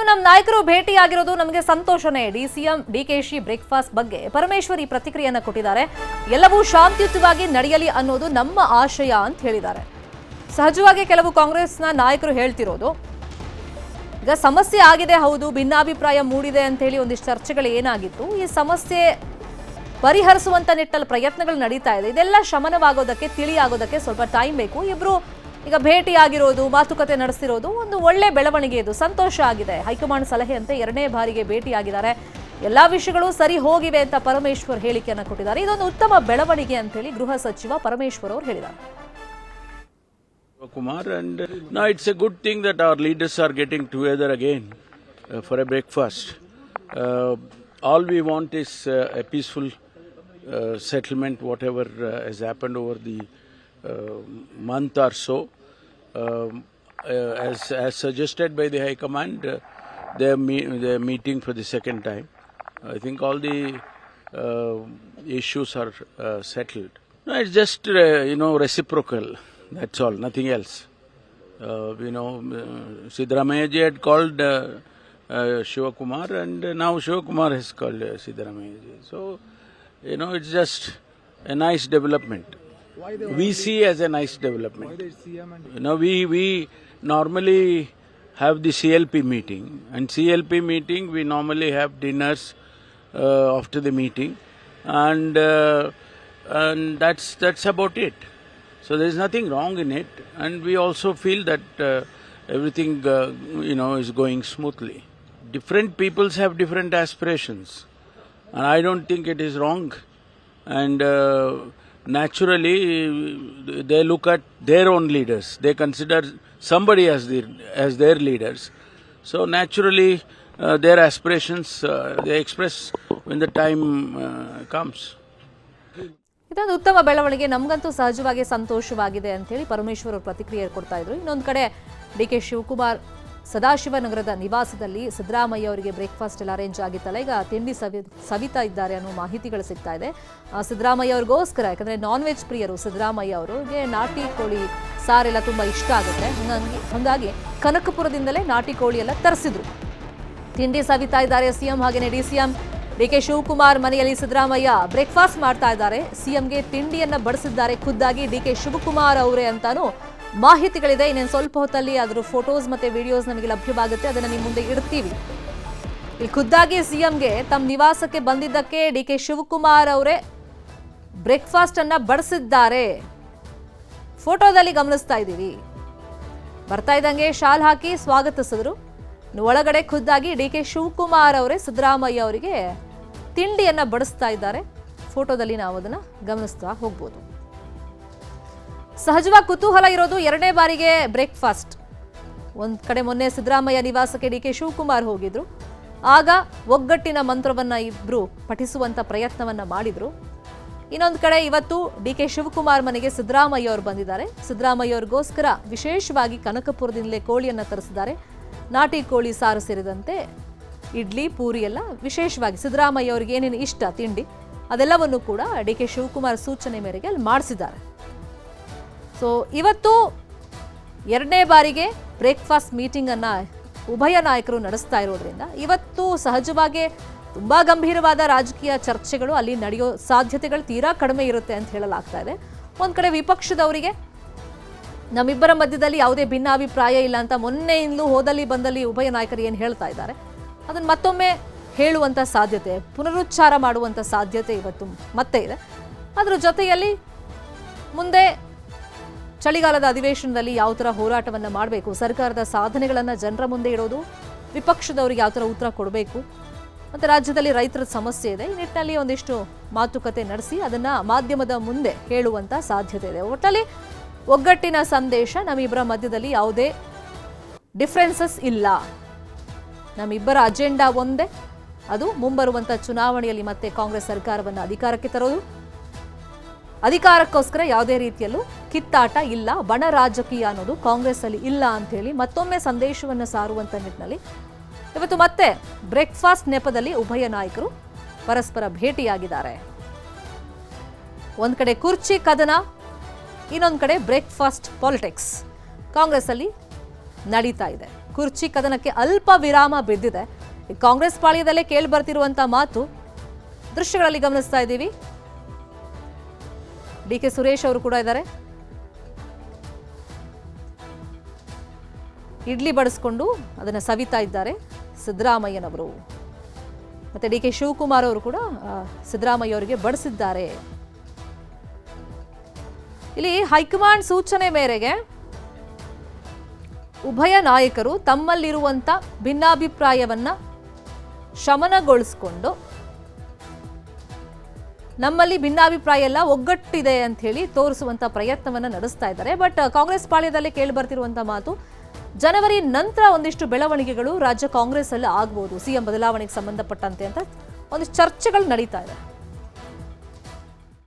ನಮ್ಮ ನಾಯಕರು ಭೇಟಿಯಾಗಿರೋದು ನಮಗೆ ಸಂತೋಷನೇ. ಸಿಎಂ ಡಿಕೆಶಿ ಬ್ರೇಕ್ಫಾಸ್ಟ್ ಬಗ್ಗೆ ಪರಮೇಶ್ವರ್ ಈ ಪ್ರತಿಕ್ರಿಯೆಯನ್ನು ಕೊಟ್ಟಿದ್ದಾರೆ. ಎಲ್ಲವೂ ಶಾಂತಿಯುತವಾಗಿ ನಡೆಯಲಿ ಅನ್ನೋದು ನಮ್ಮ ಆಶಯ ಅಂತ ಹೇಳಿದ್ದಾರೆ. ಸಹಜವಾಗಿ ಕೆಲವು ಕಾಂಗ್ರೆಸ್ನ ನಾಯಕರು ಹೇಳ್ತಿರೋದು, ಈಗ ಸಮಸ್ಯೆ ಆಗಿದೆ, ಹೌದು, ಭಿನ್ನಾಭಿಪ್ರಾಯ ಮೂಡಿದೆ ಅಂತ ಹೇಳಿ ಒಂದಿಷ್ಟು ಚರ್ಚೆಗಳು ಏನಾಗಿತ್ತು, ಈ ಸಮಸ್ಯೆ ಪರಿಹರಿಸುವಂತ ನಿಟ್ಟಲ್ಲಿ ಪ್ರಯತ್ನಗಳು ನಡೀತಾ ಇದೆ. ಇದೆಲ್ಲ ಶಮನವಾಗೋದಕ್ಕೆ, ತಿಳಿಯಾಗೋದಕ್ಕೆ ಸ್ವಲ್ಪ ಟೈಮ್ ಬೇಕು. ಇಬ್ರು ಈಗ ಭೇಟಿಯಾಗಿರೋದು, ಮಾತುಕತೆ ನಡೆಸಿರೋದು ಒಂದು ಒಳ್ಳೆ ಬೆಳವಣಿಗೆ, ಇದು ಸಂತೋಷ ಆಗಿದೆ. ಹೈಕಮಾಂಡ್ ಸಲಹೆಯಂತೆ 2ನೇ ಬಾರಿಗೆ ಭೇಟಿಯಾಗಿದ್ದಾರೆ. ಎಲ್ಲಾ ವಿಷಯಗಳು ಸರಿ ಹೋಗಿವೆ ಅಂತ ಪರಮೇಶ್ವರ್ ಹೇಳಿಕೆಯನ್ನು ಕೊಟ್ಟಿದ್ದಾರೆ. ಇದೊಂದು ಉತ್ತಮ ಬೆಳವಣಿಗೆ ಅಂತ ಹೇಳಿ ಗೃಹ ಸಚಿವ ಪರಮೇಶ್ವರ್ ಅವರು ಹೇಳಿದ್ದಾರೆ. Kumar, and no, it's a good thing that our leaders are getting together again for a breakfast. All we want is a peaceful settlement, whatever has happened over the month or so. As suggested by the High Command, they're meeting for the second time. I think all the issues are settled. No, it's just reciprocal. That's all, nothing else. Siddaramaiah ji had called Shivakumar, and now Shivakumar has called Siddaramaiah ji. So, it's just a nice development. We see as a nice development. We normally have the CLP meeting, and CLP meeting we normally have dinners after the meeting, and that's about it. So there is nothing wrong in it, and we also feel that everything is going smoothly. Different peoples have different aspirations, and I don't think it is wrong. And naturally, they look at their own leaders. They consider somebody as their leaders. So naturally, their aspirations they express when the time comes. ಇದೊಂದು ಉತ್ತಮ ಬೆಳವಣಿಗೆ, ನಮಗಂತೂ ಸಹಜವಾಗಿ ಸಂತೋಷವಾಗಿದೆ ಅಂತ ಹೇಳಿ ಪರಮೇಶ್ವರ್ ಅವರು ಪ್ರತಿಕ್ರಿಯೆ ಕೊಡ್ತಾ ಇದ್ರು. ಇನ್ನೊಂದು ಕಡೆ ಡಿಕೆ ಶಿವಕುಮಾರ್ ಸದಾಶಿವನಗರದ ನಿವಾಸದಲ್ಲಿ ಸಿದ್ದರಾಮಯ್ಯ ಅವರಿಗೆ ಬ್ರೇಕ್ಫಾಸ್ಟ್ ಎಲ್ಲ ಅರೇಂಜ್ ಆಗಿತ್ತಲ್ಲ, ಈಗ ತಿಂಡಿ ಸವಿತಾ ಇದ್ದಾರೆ ಅನ್ನೋ ಮಾಹಿತಿಗಳು ಸಿಗ್ತಾ ಇದೆ. ಸಿದ್ದರಾಮಯ್ಯ ಅವ್ರಿಗೋಸ್ಕರ, ಯಾಕಂದ್ರೆ ನಾನ್ ವೆಜ್ ಪ್ರಿಯರು ಸಿದ್ದರಾಮಯ್ಯ ಅವರಿಗೆ ನಾಟಿ ಕೋಳಿ ಸಾರೆಲ್ಲ ತುಂಬಾ ಇಷ್ಟ ಆಗುತ್ತೆ, ಹಾಗಾಗಿ ಕನಕಪುರದಿಂದಲೇ ನಾಟಿ ಕೋಳಿ ಎಲ್ಲ ತರಿಸಿದ್ರು. ತಿಂಡಿ ಸವಿತಾ ಇದ್ದಾರೆ ಸಿಎಂ. ಹಾಗೇನೆ ಡಿಸಿಎಂ ಡಿಕೆ ಶಿವಕುಮಾರ್ ಮನೆಯಲ್ಲಿ ಸಿದ್ದರಾಮಯ್ಯ ಬ್ರೇಕ್ಫಾಸ್ಟ್ ಮಾಡ್ತಾ ಇದ್ದಾರೆ. ಸಿಎಂಗೆ ತಿಂಡಿಯನ್ನ ಬಡಿಸಿದ್ದಾರೆ ಖುದ್ದಾಗಿ ಡಿಕೆ ಶಿವಕುಮಾರ್ ಅವರೇ ಅಂತಾನು ಮಾಹಿತಿಗಳಿದೆ. ಇನ್ನೇನು ಸ್ವಲ್ಪ ಹೊತ್ತಲ್ಲಿ ಅದರ ಫೋಟೋಸ್ ಮತ್ತೆ ವಿಡಿಯೋಸ್ ನಮಗೆ ಲಭ್ಯವಾಗುತ್ತೆ, ಅದನ್ನ ನಿಮ್ಮ ಮುಂದೆ ಇಡ್ತೀವಿ. ಇಲ್ಲಿ ಖುದ್ದಾಗಿ ಸಿಎಂಗೆ ತಮ್ಮ ನಿವಾಸಕ್ಕೆ ಬಂದಿದ್ದಕ್ಕೆ ಡಿಕೆ ಶಿವಕುಮಾರ್ ಅವರೇ ಬ್ರೇಕ್ಫಾಸ್ಟ್ ಅನ್ನ ಬಡಿಸಿದ್ದಾರೆ. ಫೋಟೋದಲ್ಲಿ ಗಮನಿಸ್ತಾ ಇದ್ದೀವಿ. ಬರ್ತಾ ಇದ್ದಂಗೆ ಶಾಲ್ ಹಾಕಿ ಸ್ವಾಗತಿಸಿದ್ರು. ಒಳಗಡೆ ಖುದ್ದಾಗಿ ಡಿಕೆ ಶಿವಕುಮಾರ್ ಅವರೇ ಸಿದ್ದರಾಮಯ್ಯ ಅವರಿಗೆ ತಿಂಡಿಯನ್ನ ಬಡಿಸ್ತಾ ಇದ್ದಾರೆ. ಫೋಟೋದಲ್ಲಿ ನಾವು ಅದನ್ನ ಗಮನಿಸ್ತಾ ಹೋಗ್ಬೋದು. ಸಹಜವಾಗಿ ಕುತೂಹಲ ಇರೋದು 2ನೇ ಬಾರಿಗೆ ಬ್ರೇಕ್ಫಾಸ್ಟ್. ಒಂದ್ ಕಡೆ ಮೊನ್ನೆ ಸಿದ್ದರಾಮಯ್ಯ ನಿವಾಸಕ್ಕೆ ಡಿಕೆ ಶಿವಕುಮಾರ್ ಹೋಗಿದ್ರು. ಆಗ ಒಗ್ಗಟ್ಟಿನ ಮಂತ್ರವನ್ನ ಇಬ್ರು ಪಠಿಸುವಂತ ಪ್ರಯತ್ನವನ್ನ ಮಾಡಿದ್ರು. ಇನ್ನೊಂದು ಕಡೆ ಇವತ್ತು ಡಿಕೆ ಶಿವಕುಮಾರ್ ಮನೆಗೆ ಸಿದ್ದರಾಮಯ್ಯ ಅವರು ಬಂದಿದ್ದಾರೆ. ಸಿದ್ದರಾಮಯ್ಯ ಅವ್ರಿಗೋಸ್ಕರ ವಿಶೇಷವಾಗಿ ಕನಕಪುರದಿಂದಲೇ ಕೋಳಿಯನ್ನ ತರಿಸಿದ್ದಾರೆ. ನಾಟಿ ಕೋಳಿ ಸಾರು ಸೇರಿದಂತೆ ಇಡ್ಲಿ, ಪೂರಿ ಎಲ್ಲ ವಿಶೇಷವಾಗಿ ಸಿದ್ದರಾಮಯ್ಯ ಅವರಿಗೆ ಏನೇನು ಇಷ್ಟ ತಿಂಡಿ ಅದೆಲ್ಲವನ್ನು ಕೂಡ ಡಿಕೆ ಶಿವಕುಮಾರ್ ಸೂಚನೆ ಮೇರೆಗೆ ಅಲ್ಲಿ ಮಾಡಿಸಿದ್ದಾರೆ. ಸೊ ಇವತ್ತು 2ನೇ ಬಾರಿಗೆ ಬ್ರೇಕ್ಫಾಸ್ಟ್ ಮೀಟಿಂಗ್ ಅನ್ನ ಉಭಯ ನಾಯಕರು ನಡೆಸ್ತಾ ಇರೋದ್ರಿಂದ ಇವತ್ತು ಸಹಜವಾಗಿ ತುಂಬಾ ಗಂಭೀರವಾದ ರಾಜಕೀಯ ಚರ್ಚೆಗಳು ಅಲ್ಲಿ ನಡೆಯೋ ಸಾಧ್ಯತೆಗಳು ತೀರಾ ಕಡಿಮೆ ಇರುತ್ತೆ ಅಂತ ಹೇಳಲಾಗ್ತಾ ಇದೆ. ಒಂದ್ ಕಡೆ ವಿಪಕ್ಷದವರಿಗೆ ನಮ್ಮಿಬ್ಬರ ಮಧ್ಯದಲ್ಲಿ ಯಾವುದೇ ಭಿನ್ನಾಭಿಪ್ರಾಯ ಇಲ್ಲ ಅಂತ ಮೊನ್ನೆಯಿಂದಲೂ ಹೋದಲ್ಲಿ ಬಂದಲ್ಲಿ ಉಭಯ ನಾಯಕರು ಏನು ಹೇಳ್ತಾ ಇದ್ದಾರೆ ಅದನ್ನು ಮತ್ತೊಮ್ಮೆ ಹೇಳುವಂಥ ಸಾಧ್ಯತೆ, ಪುನರುಚ್ಚಾರ ಮಾಡುವಂಥ ಸಾಧ್ಯತೆ ಇವತ್ತು ಮತ್ತೆ ಇದೆ. ಅದರ ಜೊತೆಯಲ್ಲಿ ಮುಂದೆ ಚಳಿಗಾಲದ ಅಧಿವೇಶನದಲ್ಲಿ ಯಾವ ಥರ ಹೋರಾಟವನ್ನು ಮಾಡಬೇಕು, ಸರ್ಕಾರದ ಸಾಧನೆಗಳನ್ನು ಜನರ ಮುಂದೆ ಇಡೋದು, ವಿಪಕ್ಷದವರಿಗೆ ಯಾವ ಥರ ಉತ್ತರ ಕೊಡಬೇಕು, ಮತ್ತು ರಾಜ್ಯದಲ್ಲಿ ರೈತರ ಸಮಸ್ಯೆ ಇದೆ, ಈ ನಿಟ್ಟಿನಲ್ಲಿ ಒಂದಿಷ್ಟು ಮಾತುಕತೆ ನಡೆಸಿ ಅದನ್ನು ಮಾಧ್ಯಮದ ಮುಂದೆ ಹೇಳುವಂಥ ಸಾಧ್ಯತೆ ಇದೆ. ಒಟ್ಟಲ್ಲಿ ಒಗ್ಗಟ್ಟಿನ ಸಂದೇಶ, ನಮ್ಮಿಬ್ಬರ ಮಧ್ಯದಲ್ಲಿ ಯಾವುದೇ ಡಿಫ್ರೆನ್ಸಸ್ ಇಲ್ಲ, ನಮ್ಮಿಬ್ಬರ ಅಜೆಂಡಾ ಒಂದೇ, ಅದು ಮುಂಬರುವಂಥ ಚುನಾವಣೆಯಲ್ಲಿ ಮತ್ತೆ ಕಾಂಗ್ರೆಸ್ ಸರ್ಕಾರವನ್ನು ಅಧಿಕಾರಕ್ಕೆ ತರೋದು, ಅಧಿಕಾರಕ್ಕೋಸ್ಕರ ಯಾವುದೇ ರೀತಿಯಲ್ಲೂ ಕಿತ್ತಾಟ ಇಲ್ಲ, ಬಣ ರಾಜಕೀಯ ಅನ್ನೋದು ಕಾಂಗ್ರೆಸ್ ಅಲ್ಲಿ ಇಲ್ಲ ಅಂತ ಹೇಳಿ ಮತ್ತೊಮ್ಮೆ ಸಂದೇಶವನ್ನು ಸಾರುವಂತ ನಿಟ್ಟಿನಲ್ಲಿ ಇವತ್ತು ಮತ್ತೆ ಬ್ರೇಕ್ಫಾಸ್ಟ್ ನೆಪದಲ್ಲಿ ಉಭಯ ನಾಯಕರು ಪರಸ್ಪರ ಭೇಟಿಯಾಗಿದ್ದಾರೆ. ಒಂದ್ ಕಡೆ ಕುರ್ಚಿ ಕದನ, ಇನ್ನೊಂದು ಕಡೆ ಬ್ರೇಕ್ಫಾಸ್ಟ್ ಪಾಲಿಟಿಕ್ಸ್ ಕಾಂಗ್ರೆಸ್ ಅಲ್ಲಿ ನಡೀತಾ ಇದೆ. ಕುರ್ಚಿ ಕದನಕ್ಕೆ ಅಲ್ಪ ವಿರಾಮ ಬಿದ್ದಿದೆ. ಈ ಕಾಂಗ್ರೆಸ್ ಪಾಳ್ಯದಲ್ಲೇ ಕೇಳಿ ಬರ್ತಿರುವಂತ ಮಾತು ದೃಶ್ಯಗಳಲ್ಲಿ ಗಮನಿಸ್ತಾ ಇದ್ದೀವಿ. ಡಿ ಕೆ ಸುರೇಶ್ ಅವರು ಕೂಡ ಇದ್ದಾರೆ. ಇಡ್ಲಿ ಬಡಿಸ್ಕೊಂಡು ಅದನ್ನು ಸವಿತಾ ಇದ್ದಾರೆ ಸಿದ್ದರಾಮಯ್ಯನವರು. ಮತ್ತೆ ಡಿ ಕೆ ಶಿವಕುಮಾರ್ ಅವರು ಕೂಡ ಸಿದ್ದರಾಮಯ್ಯ ಅವರಿಗೆ ಬಡಿಸಿದ್ದಾರೆ. ಇಲ್ಲಿ ಹೈಕಮಾಂಡ್ ಸೂಚನೆ ಮೇರೆಗೆ ಉಭಯ ನಾಯಕರು ತಮ್ಮಲ್ಲಿರುವಂತ ಭಿನ್ನಾಭಿಪ್ರಾಯವನ್ನ ಶಮನಗೊಳಿಸಿಕೊಂಡು ನಮ್ಮಲ್ಲಿ ಭಿನ್ನಾಭಿಪ್ರಾಯ ಎಲ್ಲ ಒಗ್ಗಟ್ಟಿದೆ ಅಂತ ಹೇಳಿ ತೋರಿಸುವಂತ ಪ್ರಯತ್ನವನ್ನ ನಡೆಸ್ತಾ ಇದ್ದಾರೆ. ಬಟ್ ಕಾಂಗ್ರೆಸ್ ಪಾಳ್ಯದಲ್ಲಿ ಕೇಳಿ ಬರ್ತಿರುವಂತ ಮಾತು ಜನವರಿ ನಂತರ ಒಂದಿಷ್ಟು ಬೆಳವಣಿಗೆಗಳು ರಾಜ್ಯ ಕಾಂಗ್ರೆಸ್ ಅಲ್ಲಿ ಆಗಬಹುದು, ಸಿಎಂ ಬದಲಾವಣೆಗೆ ಸಂಬಂಧಪಟ್ಟಂತೆ ಅಂತ ಒಂದಿಷ್ಟು ಚರ್ಚೆಗಳು ನಡೀತಾ ಇದೆ.